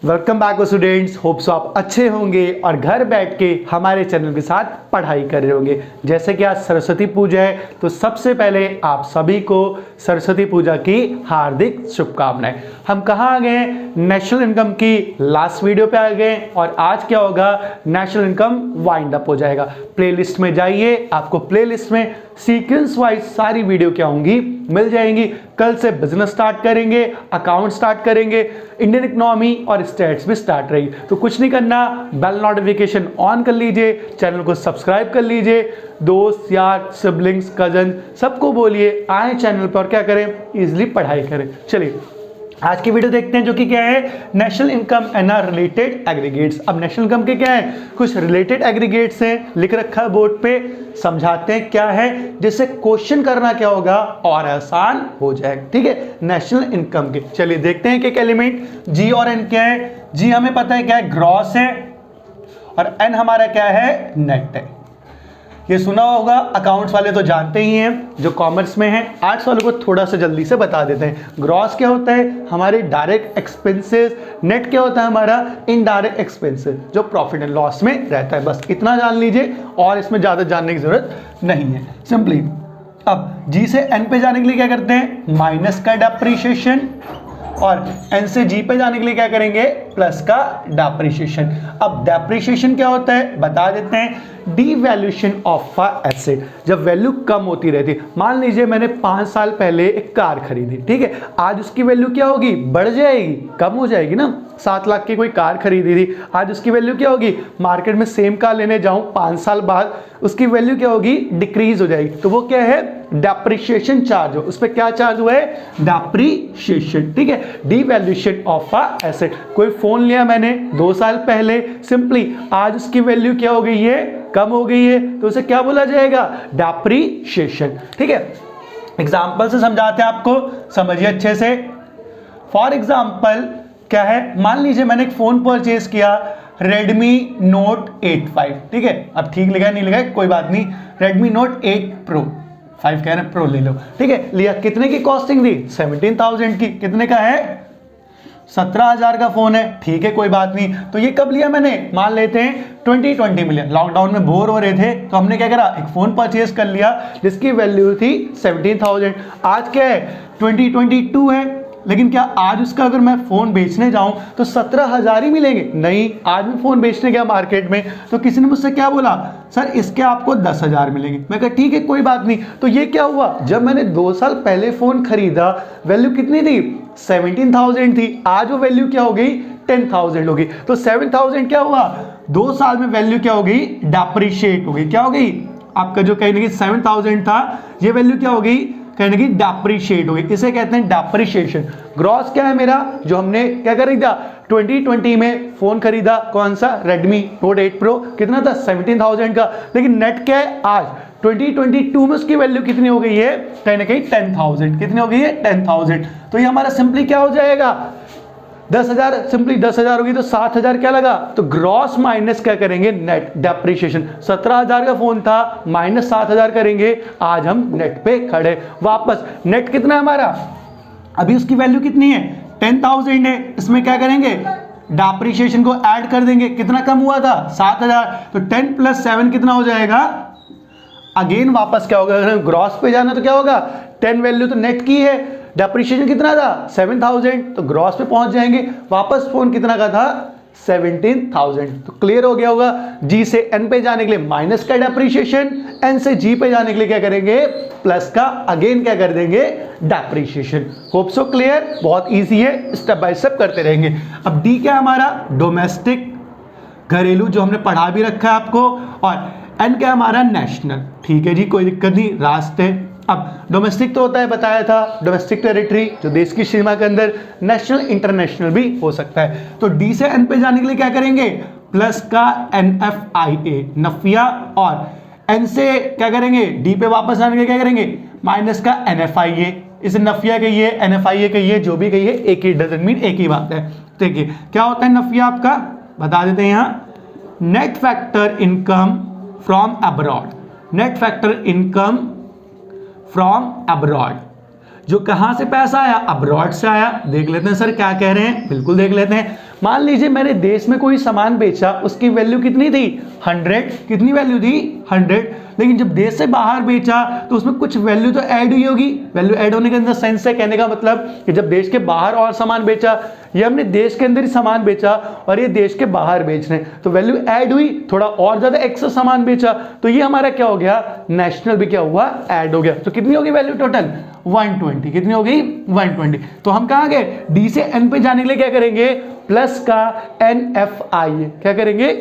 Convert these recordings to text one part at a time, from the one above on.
Welcome back students, hope so आप अच्छे होंगे और घर बैठ के हमारे चैनल के साथ पढ़ाई कर रहे होंगे। जैसे कि आज सरस्वती पूजा है तो सबसे पहले आप सभी को सरस्वती पूजा की हार्दिक शुभकामनाएं। हम कहाँ आ गए? नेशनल इनकम की लास्ट वीडियो पे आ गए और आज क्या होगा? नेशनल इनकम वाइंड अप हो जाएगा। प्लेलिस्ट में जाइए, आपको प्लेलिस्ट में सीक्वेंस वाइज सारी वीडियो क्या होंगी मिल जाएंगी। कल से बिजनेस स्टार्ट करेंगे, अकाउंट स्टार्ट करेंगे, इंडियन इकोनॉमी और स्टेट्स भी स्टार्ट रहेगी। तो कुछ नहीं करना, बेल नोटिफिकेशन ऑन कर लीजिए, चैनल को सब्सक्राइब कर लीजिए, दोस्त यार सिबलिंग्स कजन सबको बोलिए आए चैनल पर, क्या करें इजिली पढ़ाई करें। चलिए आज की वीडियो देखते हैं जो कि क्या है, national income and related aggregates. अब नेशनल इनकम के क्या है, कुछ रिलेटेड एग्रीगेट्स हैं, लिख रखा है बोर्ड पे, समझाते हैं क्या है, जिससे क्वेश्चन करना क्या होगा और आसान हो जाएगा। ठीक है, नेशनल इनकम के चलिए देखते हैं कि एलिमेंट जी और एन क्या है। जी हमें पता है क्या है, ग्रॉस है, और एन हमारा क्या है, नेट है। ये सुना होगा, अकाउंट्स वाले तो जानते ही हैं, जो कॉमर्स में हैं। आर्ट्स वालों को थोड़ा सा जल्दी से बता देते हैं। ग्रॉस क्या होता है, हमारे डायरेक्ट एक्सपेंसेस। नेट क्या होता है, हमारा इनडायरेक्ट एक्सपेंसेस, जो प्रॉफिट एंड लॉस में रहता है। बस इतना जान लीजिए और इसमें ज़्यादा जानने की जरूरत नहीं है, सिंपली। अब जी से एन पे जाने के लिए क्या करते हैं, माइनस का डेप्रिसिएशन, और एन से जी पे जाने के लिए क्या करेंगे, प्लस का डेप्रिसिएशन। अब डेप्रिसिएशन क्या होता है बता देते हैं, डीवैल्यूएशन ऑफ अ एसेट। जब वैल्यू कम होती रहती, मान लीजिए मैंने 5 साल पहले एक कार खरीदी, ठीक है, आज उसकी वैल्यू क्या होगी, बढ़ जाएगी, कम हो जाएगी ना। 7 लाख की कोई कार खरीदी थी, आज उसकी वैल्यू क्या होगी, मार्केट में सेम कार लेने जाऊं 5 साल बाद उसकी वैल्यू क्या होगी, डिक्रीज हो जाएगी। तो वो क्या है, डेप्रिसिएशन चार्ज हो, उस पर क्या चार्ज हुआ है, डेप्रिसिएशन। ठीक है, डीवैल्यूएशन ऑफ अ एसेट। कोई फोन लिया मैंने 2 साल पहले, सिंपली आज उसकी वैल्यू क्या हो गई है, कम हो गई है, तो उसे क्या बोला जाएगा, डेप्रिसिएशन। ठीक है, एग्जांपल से समझाते हैं आपको, समझिए अच्छे से। फॉर एग्जांपल क्या है, मान लीजिए मैंने एक फोन परचेज किया, Redmi Note 8 5, ठीक है। अब ठीक लिखा है नहीं लिखा है कोई बात नहीं, Redmi Note 8 Pro 5 कह रहे हैं, प्रो ले लो, ठीक है। लिया, कितने की कॉस्टिंग थी, 17,000 की। कितने का है, 17,000 का फोन है, ठीक है कोई बात नहीं। तो ये कब लिया मैंने, मान लेते हैं 2020 में लिया, लॉकडाउन में बोर हो रहे थे तो हमने क्या करा, एक फोन परचेज कर लिया जिसकी वैल्यू थी 17,000। आज क्या है, 2022 है, लेकिन क्या आज उसका अगर मैं फोन बेचने जाऊं तो 17,000 ही मिलेंगे? नहीं, आज मैं फोन बेचने गया मार्केट में तो किसी ने मुझसे क्या बोला, सर इसके आपको 10,000 मिलेंगे। मैं कहा ठीक है कोई बात नहीं। तो ये क्या हुआ, जब मैंने 2 साल पहले फोन खरीदा वैल्यू कितनी थी, 17,000 थी, आज वो वैल्यू क्या हो गई, 10,000 हो गई। तो 7,000 क्या हुआ, 2 साल में वैल्यू क्या हो गई, डेप्रिशिएट हो गई। क्या हो गई, आपका जो कहीं ना कहीं 7,000 था ये वैल्यू क्या हो गई, कहने की डेप्रिशिएट हो गई। इसे कहते हैं डेप्रिशिएशन। ग्रॉस क्या है मेरा, जो हमने क्या खरीदा 2020 में फोन खरीदा, कौन सा, Redmi Note 8 Pro, कितना था, 17,000 का। लेकिन नेट क्या है, आज 2022 में उसकी वैल्यू कितनी हो गई है, कहीं ना कहीं 10,000। कितनी हो गई है, 10,000। तो ये हमारा सिंपली क्या हो जाएगा, 10,000, सिंपली 10,000 होगी तो 7,000 क्या लगा, तो ग्रॉस माइनस क्या करेंगे, नेट डेप्रिसिएशन। 17,000 का फोन था, माइनस 7,000 करेंगे, आज हम नेट पे खड़े। वापस नेट कितना है हमारा, अभी उसकी वैल्यू कितनी है, 10,000 है, इसमें क्या करेंगे, डेप्रिसिएशन को ऐड कर देंगे। कितना कम हुआ था, 7,000, तो 10 + 7 कितना हो जाएगा, अगेन वापस क्या होगा, अगर ग्रॉस पे जाना तो क्या होगा, 10 वैल्यू तो नेट की है, डेप्रिसिएशन कितना था, 7,000, तो ग्रॉस पे पहुंच जाएंगे। वापस फोन कितना का था, 17,000। तो क्लियर हो गया होगा। जी से एन पे जाने के लिए माइनस का डेप्रिसिएशन, एन से जी पे जाने के लिए क्या करेंगे, प्लस का, अगेन क्या कर देंगे, डेप्रिसिएशन। होप सो क्लियर, बहुत इजी है, स्टेप बाय स्टेप करते रहेंगे। अब डी क्या हमारा, डोमेस्टिक, घरेलू, जो हमने पढ़ा भी रखा है आपको, और एन क्या हमारा, नेशनल। ठीक है जी, कोई दिक्कत नहीं, रास्ते। अब डोमेस्टिक तो होता है, बताया था, डोमेस्टिक टेरिटरी, जो देश की सीमा के अंदर, नेशनल इंटरनेशनल भी हो सकता है। तो डी से एन पे जाने के लिए क्या करेंगे, प्लस का NFIA, नफिया, और एन से क्या करेंगे, डी पे वापस जाने के लिए क्या करेंगे, माइनस का NFIA। इसे नफिया कहिए, NFIA कहिए, जो भी कहिए एक ही, डजंट मीन एक ही बात है। देखिए क्या होता है नफिया आपका, बता देते हैं यहाँ, net factor income from abroad. Net factor income from abroad, जो कहां से पैसा आया, अब्रॉड से आया। देख लेते हैं सर क्या कह रहे हैं, बिल्कुल देख लेते हैं। मान लीजिए मैंने देश में कोई सामान बेचा, उसकी वैल्यू कितनी थी 100, कितनी वैल्यू थी 100, लेकिन जब देश से बाहर बेचा तो उसमें कुछ वैल्यू तो ऐड हुई होगी। वैल्यू ऐड होने के अंदर सेंस है, कहने का मतलब कि जब देश के बाहर और सामान बेचा, ये हमने देश के अंदर ही सामान बेचा और ये देश के बाहर बेच रहे हैं, तो वैल्यू ऐड हुई, थोड़ा और ज्यादा एक्स्ट्रा सामान बेचा, तो ये हमारा क्या हो गया, नेशनल भी क्या हुआ, ऐड हो गया। तो कितनी होगी वैल्यू टोटल 120, कितनी हो गई 120। तो हम कहां गए, डी से एन पे जाने के लिए क्या करेंगे, प्लस का NFI, क्या करेंगे,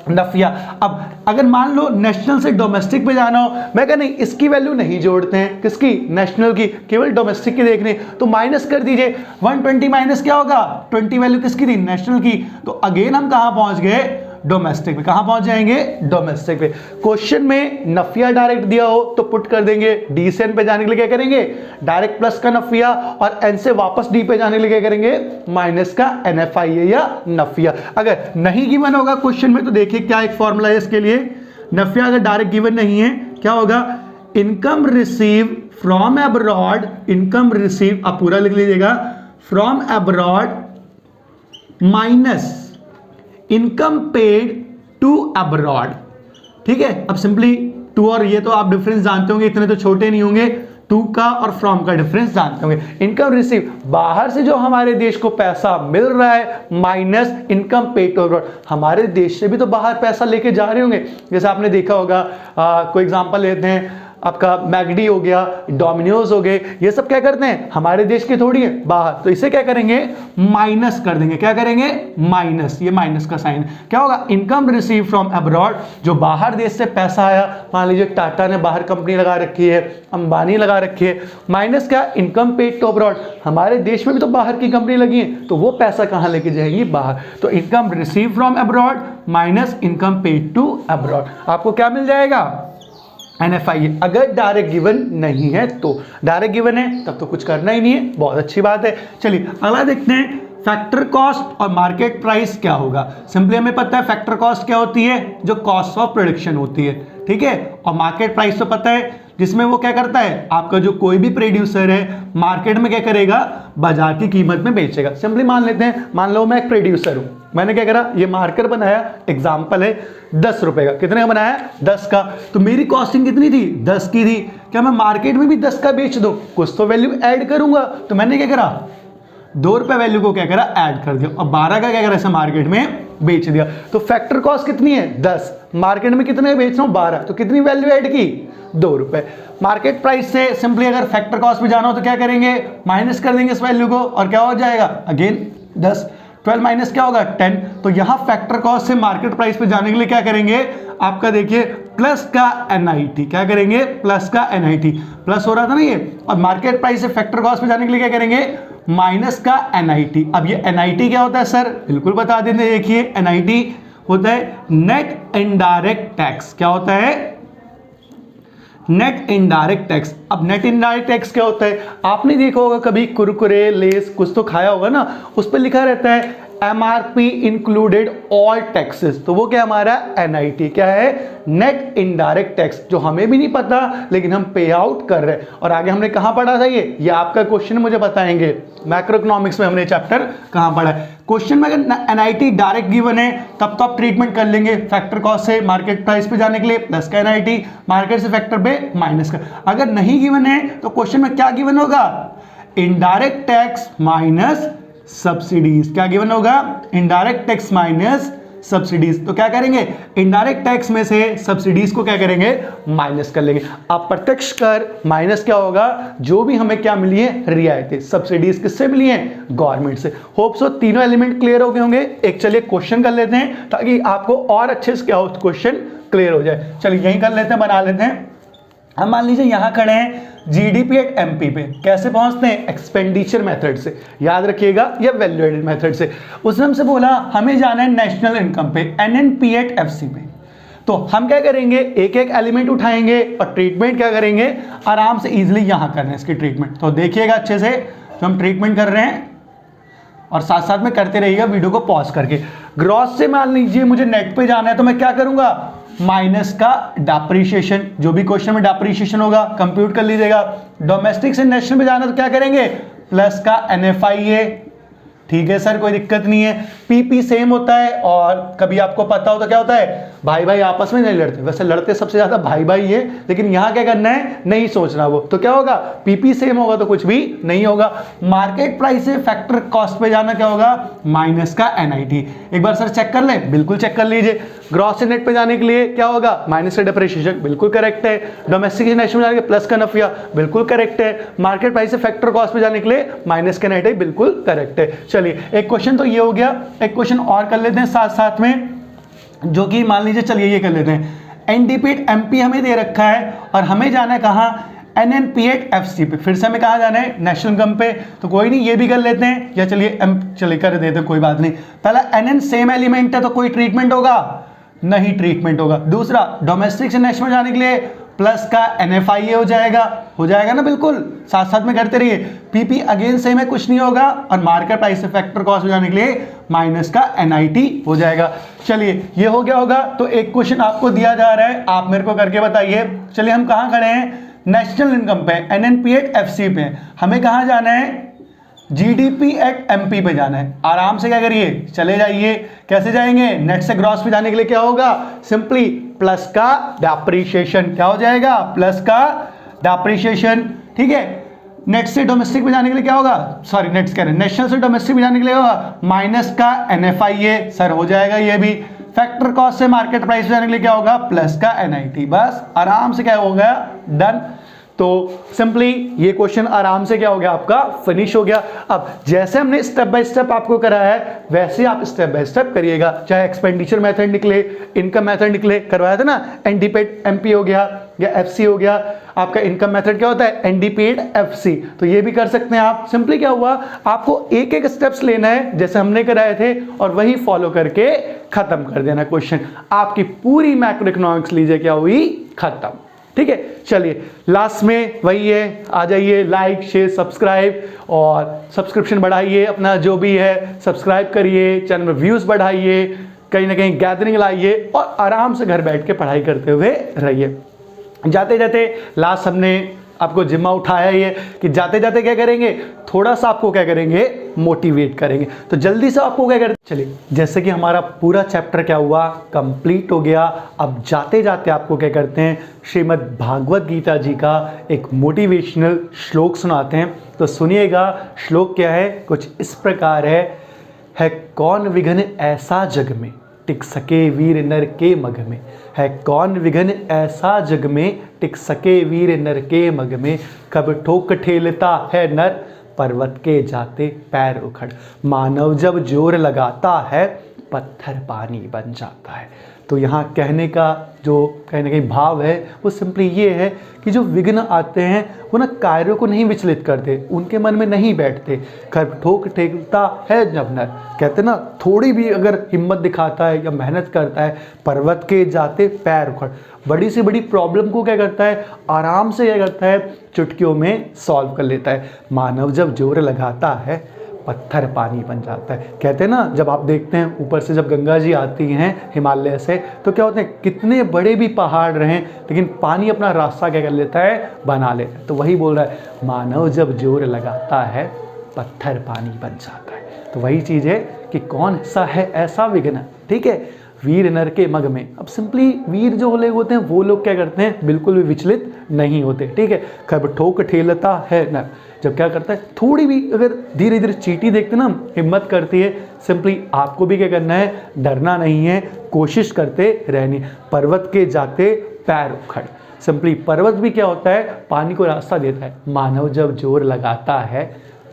नफिया। अब अगर मान लो नेशनल से डोमेस्टिक पे जाना हो, मैं कह नहीं इसकी वैल्यू नहीं जोड़ते हैं, किसकी, नेशनल की, केवल डोमेस्टिक की देखने, तो माइनस कर दीजिए, 120 माइनस क्या होगा 20, वैल्यू किसकी थी, नेशनल की। तो अगेन हम कहां पहुंच गए, डोमेस्टिक पे। कहां पहुंच जाएंगे, डोमेस्टिक पे। क्वेश्चन में नफिया डायरेक्ट दिया हो तो पुट कर देंगे, डी से एन पे जाने के लिए क्या करेंगे, डायरेक्ट प्लस का नफिया, और एन से वापस डी पे जाने के लिए क्या करेंगे, माइनस का NFI या नफिया। अगर नहीं गिवन होगा क्वेश्चन में तो देखिए क्या एक फॉर्मूला है इसके लिए, नफिया अगर डायरेक्ट गिवन नहीं है क्या होगा, income receive from abroad, income receive आप पूरा लिख लीजिएगा, from abroad minus income paid to abroad. ठीक है, अब सिंपली टू और ये तो आप डिफरेंस जानते होंगे, इतने तो छोटे नहीं होंगे, टू का और फ्रॉम का डिफरेंस जानते होंगे। इनकम रिसीव, बाहर से जो हमारे देश को पैसा मिल रहा है, minus income paid to abroad, हमारे देश से भी तो बाहर पैसा लेके जा रहे होंगे। जैसे आपने देखा होगा, कोई एग्जांपल लेते हैं, आपका मैगडी हो गया, डोमिनोज हो गए, ये सब क्या करते हैं, हमारे देश के थोड़ी है, बाहर, तो इसे क्या करेंगे, माइनस कर देंगे, क्या करेंगे, माइनस, ये माइनस का साइन क्या होगा, इनकम रिसीव फ्रॉम अब्रॉड, जो बाहर देश से पैसा आया, मान लीजिए टाटा ने बाहर कंपनी लगा रखी है, अंबानी लगा रखी है, माइनस क्या, इनकम पेड टू अब्रॉड, हमारे देश में भी तो बाहर की कंपनी लगी है, तो वो पैसा कहां लेके जाएंगी, बाहर। तो income receive from abroad minus income paid to abroad, आपको क्या मिल जाएगा, NFI। अगर डायरेक्ट गिवन नहीं है तो, डायरेक्ट गिवन है तब तो कुछ करना ही नहीं है, बहुत अच्छी बात है। चलिए अगला देखते हैं, फैक्टर कॉस्ट और मार्केट प्राइस क्या होगा। सिंपली हमें पता है फैक्टर कॉस्ट क्या होती है, जो कॉस्ट ऑफ प्रोडक्शन होती है, ठीक है, और मार्केट प्राइस तो पता है, जिसमें वो क्या करता है, आपका जो कोई भी प्रोड्यूसर है मार्केट में क्या करेगा, बाजार की कीमत में बेचेगा। सिंपली मान लेते हैं, मान लो मैं एक प्रोड्यूसर हूं, मैंने क्या करा, ये मार्कर बनाया, एग्जाम्पल है 10 रुपए का, कितने का बनाया, 10 का, तो मेरी कॉस्टिंग कितनी थी, 10 की थी। क्या मैं मार्केट में भी 10 का बेच दूं, कुछ तो वैल्यू ऐड करूंगा, तो मैंने क्या करा, 2 रुपए वैल्यू को क्या करा, ऐड कर दिया, और 12 का क्या करा, ऐसे मार्केट में बेच दिया। तो फैक्टर कॉस्ट कितनी है, 10, मार्केट में कितने बेच रहा हूं, 12, तो कितनी वैल्यू ऐड की, 2 रुपए। मार्केट प्राइस से सिंपली अगर फैक्टर कॉस्ट पे जाना हो तो क्या करेंगे, माइनस कर देंगे इस वैल्यू को, और क्या हो जाएगा, अगेन 10, 12 माइनस क्या होगा 10। तो यहां फैक्टर कॉस्ट से मार्केट प्राइस पे जाने के लिए क्या करेंगे, आपका देखिए प्लस का NIT, क्या करेंगे, प्लस का NIT, प्लस हो रहा था ना ये, और मार्केट प्राइस से फैक्टर कॉस्ट पे जाने के लिए क्या करेंगे, माइनस का NIT। अब ये NIT क्या होता है सर, बिल्कुल बता देते, देखिए NIT होता है नेट इनडायरेक्ट टैक्स। क्या होता है, नेट इनडायरेक्ट टैक्स। अब नेट इनडायरेक्ट टैक्स क्या होता है, आपने देखा होगा कभी कुरकुरे लेस कुछ तो खाया होगा ना, उस पर लिखा रहता है MRP इंक्लूडेड ऑल टैक्सेस, तो वो क्या हमारा NIT, क्या है, नेट इनडायरेक्ट टैक्स, जो हमें भी नहीं पता लेकिन हम पे आउट कर रहे हैं। और आगे हमने कहां पढ़ा था, ये आपका क्वेश्चन मुझे बताएंगे, मैक्रो इकोनॉमिक्स में हमने चैप्टर कहां पढ़ा है। क्वेश्चन में अगर NIT डायरेक्ट गिवन है तब तो आप ट्रीटमेंट कर लेंगे, फैक्टर कॉस्ट से मार्केट प्राइस पे जाने के लिए प्लस का NIT, मार्केट से फैक्टर पे माइनस का। अगर नहीं गिवन है तो क्वेश्चन में क्या गिवन होगा, इनडायरेक्ट टैक्स माइनस सब्सिडीज। क्या गिवन होगा, इनडायरेक्ट टैक्स माइनस सब्सिडीज। तो क्या करेंगे, इनडायरेक्ट टैक्स में से सब्सिडीज को क्या करेंगे, माइनस कर लेंगे। अप्रत्यक्ष कर माइनस क्या होगा, जो भी हमें क्या मिली है, रियायतें, सब्सिडीज किससे मिली है, गवर्नमेंट से। होप सो तीनों एलिमेंट क्लियर हो गए होंगे। एक चलिए क्वेश्चन कर लेते हैं ताकि आपको और अच्छे से क्या हो, क्वेश्चन क्लियर हो जाए। चलिए यही कर लेते हैं, बना लेते हैं। हम मान लीजिए यहां खड़े हैं GDP एट MP पे, कैसे पहुंचते हैं, एक्सपेंडिचर मेथड से, याद रखिएगा, या वैल्यू एडेड मेथड से। उसने हमसे बोला हमें जाना है नेशनल इनकम पे, NNP एट FC पे। तो हम क्या करेंगे, एक एक एलिमेंट उठाएंगे और ट्रीटमेंट क्या करेंगे, आराम से इजीली यहां कर रहे हैं इसकी ट्रीटमेंट। तो देखिएगा अच्छे से जो हम ट्रीटमेंट कर रहे हैं, और साथ साथ में करते रहिएगा वीडियो को पॉज करके। ग्रॉस से मान लीजिए मुझे नेट पे जाना है, तो मैं क्या करूंगा, माइनस का डेप्रिसिएशन, जो भी क्वेश्चन में डेप्रिसिएशन होगा कंप्यूट कर लीजिएगा। डोमेस्टिक से नेशनल में जाना तो क्या करेंगे, प्लस का NFIA, ठीक है सर, कोई दिक्कत नहीं है। पीपी सेम होता है, और कभी आपको पता हो तो क्या होता है, भाई भाई आपस में नहीं लड़ते, वैसे लड़ते सबसे ज्यादा भाई भाई है, लेकिन यहां क्या करना है, नहीं सोचना वो, तो क्या होगा, पीपी सेम होगा तो कुछ भी नहीं होगा। मार्केट प्राइस से फैक्टर कॉस्ट पे जाना क्या होगा, माइनस का एनआईटी। एक बार सर चेक कर ले, बिल्कुल चेक कर लीजिए। ग्रॉस से नेट पे जाने के लिए क्या होगा, माइनस का डिप्रिसिएशन, बिल्कुल करेक्ट है। डोमेस्टिक से नेशनल में जाने के प्लस का नफिया, बिल्कुल करेक्ट है। मार्केट प्राइस से फैक्टर कॉस्ट पे जाने के लिए माइनस का एनआईटी, बिल्कुल करेक्ट है। चलिए एक क्वेश्चन तो ये हो गया, एक क्वेश्चन और कर लेते हैं साथ साथ में, जो कि मान लीजिए, चलिए ये कर लेते हैं। एनडीपीएट एमपी हमें दे रखा है और हमें जाना है कहां, एनएनपीएट एफसी पे। फिर से हमें कहां जाना है, नेशनल इनकम पे, तो कोई नहीं ये भी कर लेते हैं, या चलिए चलिए कर देते हैं, कोई बात नहीं। पहला एनएन सेम एलिमेंट है तो कोई ट्रीटमेंट होगा, नहीं ट्रीटमेंट होगा। दूसरा डोमेस्टिक से नेशनल जाने के लिए प्लस का एनएफआईए हो जाएगा ना, बिल्कुल साथ साथ में करते रहिए। पीपी अगेन सेम है, कुछ नहीं होगा, और मार्केट प्राइस से फैक्टर कॉस्ट में जाने के लिए माइनस का एनआईटी हो जाएगा। चलिए ये हो गया होगा। तो एक क्वेश्चन आपको दिया जा रहा है, आप मेरे को करके बताइए। चलिए हम कहां खड़े हैं, नेशनल इनकम पे, एनएनपीएट एफसी पे। हमें कहां जाना है, जीडीपी एट एमपी पे जाना है। आराम से क्या करिए, चले जाइए। कैसे जाएंगे, नेट से ग्रॉस पे जाने के लिए क्या होगा, सिंपली प्लस का डेप्रिसिएशन, क्या हो जाएगा, प्लस का डेप्रिसिएशन, ठीक है। नेट से डोमेस्टिक पे जाने के लिए क्या होगा, सॉरी नेट से कह रहे हैं, नेशनल से डोमेस्टिक पे जाने के लिए होगा माइनस का एनएफआईए, सर हो जाएगा ये भी। फैक्टर कॉस्ट से मार्केट प्राइस पे जाने के लिए क्या होगा, प्लस का एनआईटी। बस आराम से क्या हो गया, डन। तो सिंपली ये क्वेश्चन आराम से क्या हो गया, आपका फिनिश हो गया। अब जैसे हमने स्टेप बाय स्टेप आपको कराया है, वैसे आप स्टेप बाय स्टेप करिएगा। चाहे एक्सपेंडिचर मेथड निकले, इनकम मेथड निकले, करवाया था ना, एनडीपीएट एमपी हो गया या एफसी हो गया। आपका इनकम मेथड क्या होता है, एनडीपीएट एफसी, तो ये भी कर सकते हैं आप। सिंपली क्या हुआ, आपको एक एक स्टेप्स लेना है जैसे हमने कराए थे, और वही फॉलो करके खत्म कर देना क्वेश्चन। आपकी पूरी मैक्रो इकोनॉमिक्स लीजिए क्या हुई, खत्म। ठीक है, चलिए लास्ट में वही है, आ जाइए, लाइक शेयर सब्सक्राइब, और सब्सक्रिप्शन बढ़ाइए अपना, जो भी है सब्सक्राइब करिए, चैनल में व्यूज बढ़ाइए, कहीं ना कहीं गैदरिंग लाइए, और आराम से घर बैठ के पढ़ाई करते हुए रहिए। जाते जाते लास्ट हमने आपको जिम्मा उठाया ही है कि जाते जाते क्या करेंगे, थोड़ा सा आपको क्या करेंगे, मोटिवेट करेंगे। तो जल्दी से आपको क्या करें, चलिए जैसे कि हमारा पूरा चैप्टर क्या हुआ, कंप्लीट हो गया। अब जाते जाते आपको क्या करते हैं, श्रीमद् भागवत गीता जी का एक मोटिवेशनल श्लोक सुनाते हैं। तो सुनिएगा, श्लोक क्या है, कुछ इस प्रकार है कौन विघ्न ऐसा जग में टिक सके वीर नर के मग में, है कौन विघ्न ऐसा जग में टिक सके वीर नर के मग में, कब ठोक ठेलता है नर पर्वत के जाते पैर उखड़, मानव जब जोर लगाता है पत्थर पानी बन जाता है। तो यहाँ कहने का जो कहीं ना कहीं भाव है वो सिंपली ये है कि जो विघ्न आते हैं वो ना कार्यों को नहीं विचलित करते, उनके मन में नहीं बैठते। कर ठोक ठेकता है जब नर, कहते ना, थोड़ी भी अगर हिम्मत दिखाता है या मेहनत करता है, पर्वत के जाते पैर उखड़, बड़ी से बड़ी प्रॉब्लम को क्या करता है, आराम से क्या करता है, चुटकियों में सॉल्व कर लेता है। मानव जब जोर लगाता है पत्थर पानी बन जाता है। कहते हैं ना, जब आप देखते हैं ऊपर से जब गंगा जी आती हैं हिमालय से, तो क्या होते हैं, कितने बड़े भी पहाड़ रहें लेकिन पानी अपना रास्ता क्या कर लेता है, बना लेता है। तो वही बोल रहा है, मानव जब जोर लगाता है पत्थर पानी बन जाता है। तो वही चीज़ है कि कौन सा है ऐसा विघ्न, ठीक है, वीर नर के मग में। अब सिंपली वीर जो होते हैं वो लोग क्या करते हैं, बिल्कुल भी विचलित नहीं होते, ठीक है। कब ठोक ठेलता है नर, जब क्या करता है, थोड़ी भी अगर धीरे धीरे चींटी देखते ना, हिम्मत करती है। सिंपली आपको भी क्या करना है, डरना नहीं है, कोशिश करते रहनी। पर्वत के जाते पैर उखड़, सिंपली पर्वत भी क्या होता है, पानी को रास्ता देता है। मानव जब जोर लगाता है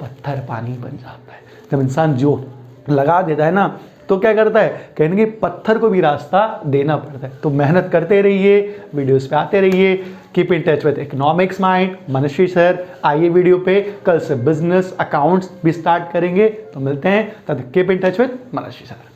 पत्थर पानी बन जाता है। जब इंसान जोर लगा देता है ना, तो क्या करता है, कहने कि पत्थर को भी रास्ता देना पड़ता है। तो मेहनत करते रहिए, वीडियोस पे आते रहिए, keep in touch with economics mind, Manashree sir. आइए वीडियो पे, कल से बिजनेस अकाउंट्स भी स्टार्ट करेंगे। तो मिलते हैं, तब keep in touch with Manashree sir.